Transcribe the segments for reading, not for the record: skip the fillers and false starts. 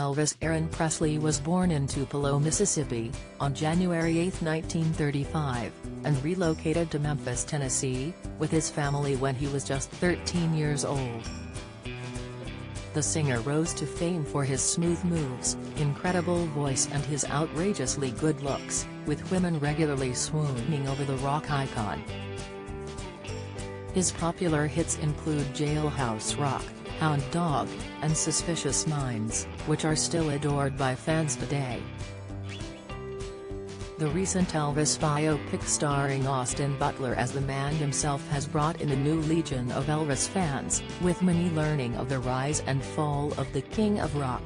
Elvis Aaron Presley was born in Tupelo, Mississippi, on January 8, 1935, and relocated to Memphis, Tennessee, with his family when he was just 13 years old. The singer rose to fame for his smooth moves, incredible voice and his outrageously good looks, with women regularly swooning over the rock icon. His popular hits include Jailhouse Rock, Hound Dog, and Suspicious Minds, which are still adored by fans today. The recent Elvis biopic starring Austin Butler as the man himself has brought in a new legion of Elvis fans, with many learning of the rise and fall of the King of Rock.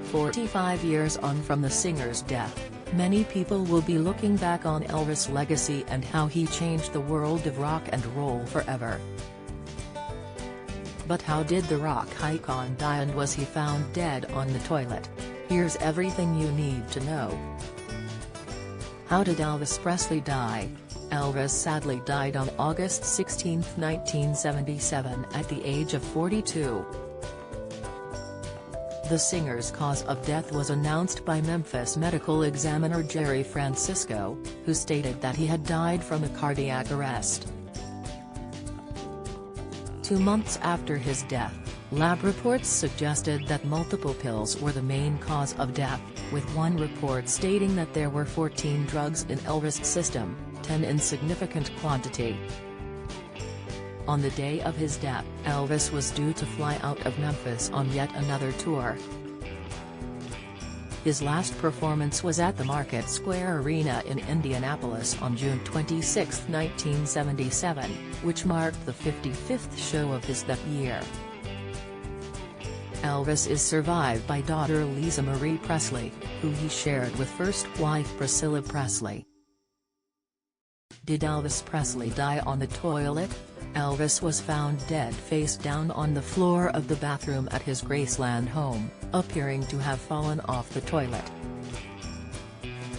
45 years on from the singer's death, many people will be looking back on Elvis' legacy and how he changed the world of rock and roll forever. But how did the rock icon die, and was he found dead on the toilet? Here's everything you need to know. How did Elvis Presley die? Elvis sadly died on August 16, 1977 at the age of 42. The singer's cause of death was announced by Memphis medical examiner Jerry Francisco, who stated that he had died from a cardiac arrest. 2 months after his death, lab reports suggested that multiple pills were the main cause of death, with one report stating that there were 14 drugs in Elvis' system, 10 in significant quantity. On the day of his death, Elvis was due to fly out of Memphis on yet another tour. His last performance was at the Market Square Arena in Indianapolis on June 26, 1977, which marked the 55th show of his that year. Elvis is survived by daughter Lisa Marie Presley, who he shared with first wife Priscilla Presley. Did Elvis Presley die on the toilet? Elvis was found dead face down on the floor of the bathroom at his Graceland home, appearing to have fallen off the toilet.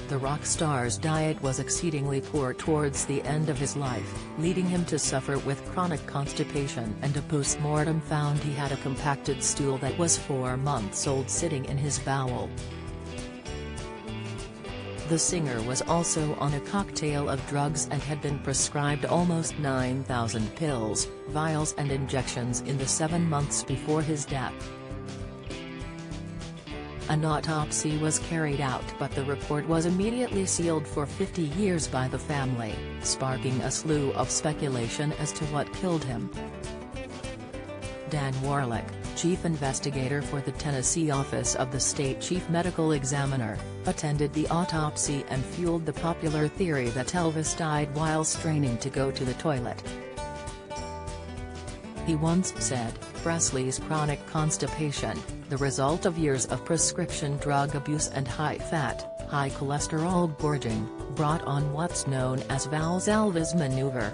The rock star's diet was exceedingly poor towards the end of his life, leading him to suffer with chronic constipation, and a post-mortem found he had a compacted stool that was 4 months old sitting in his bowel. The singer was also on a cocktail of drugs and had been prescribed almost 9,000 pills, vials and injections in the 7 months before his death. An autopsy was carried out, but the report was immediately sealed for 50 years by the family, sparking a slew of speculation as to what killed him. Dan Warlick, chief investigator for the Tennessee office of the state chief medical examiner, attended the autopsy and fueled the popular theory that Elvis died while straining to go to the toilet. He once said, Presley's chronic constipation, the result of years of prescription drug abuse and high-fat, high-cholesterol gorging, brought on what's known as Valsalva's maneuver.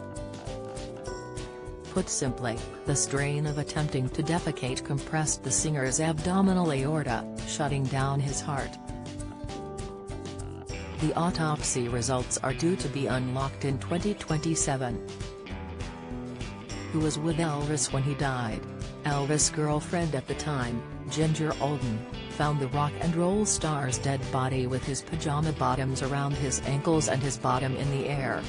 Put simply, the strain of attempting to defecate compressed the singer's abdominal aorta, shutting down his heart. The autopsy results are due to be unlocked in 2027. Who was with Elvis when he died? Elvis' girlfriend at the time, Ginger Alden, found the rock and roll star's dead body with his pajama bottoms around his ankles and his bottom in the air.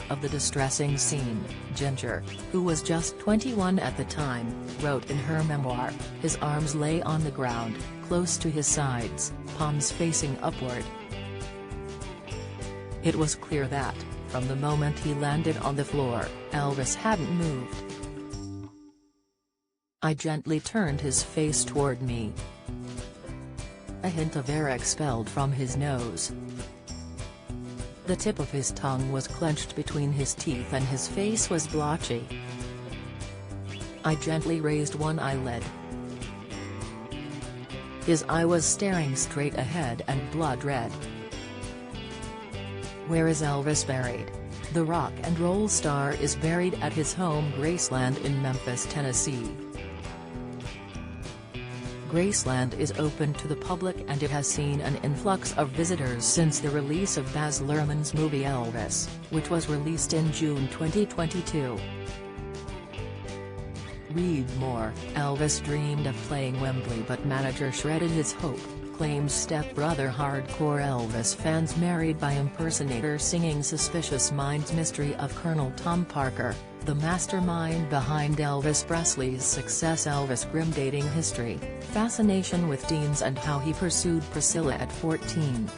Of the distressing scene, Ginger, who was just 21 at the time, wrote in her memoir, his arms lay on the ground, close to his sides, palms facing upward. It was clear that, from the moment he landed on the floor, Elvis hadn't moved. I gently turned his face toward me. A hint of air expelled from his nose. The tip of his tongue was clenched between his teeth and his face was blotchy. I gently raised one eyelid. His eye was staring straight ahead and blood red. Where is Elvis buried? The rock and roll star is buried at his home Graceland in Memphis, Tennessee. Graceland is open to the public and it has seen an influx of visitors since the release of Baz Luhrmann's movie Elvis, which was released in June 2022. Read more. Elvis dreamed of playing Wembley but manager shredded his hope, claims stepbrother. Hardcore Elvis fans married by impersonator singing Suspicious Minds. Mystery of Colonel Tom Parker, the mastermind behind Elvis Presley's success. Elvis' grim dating history, fascination with teens and how he pursued Priscilla at 14.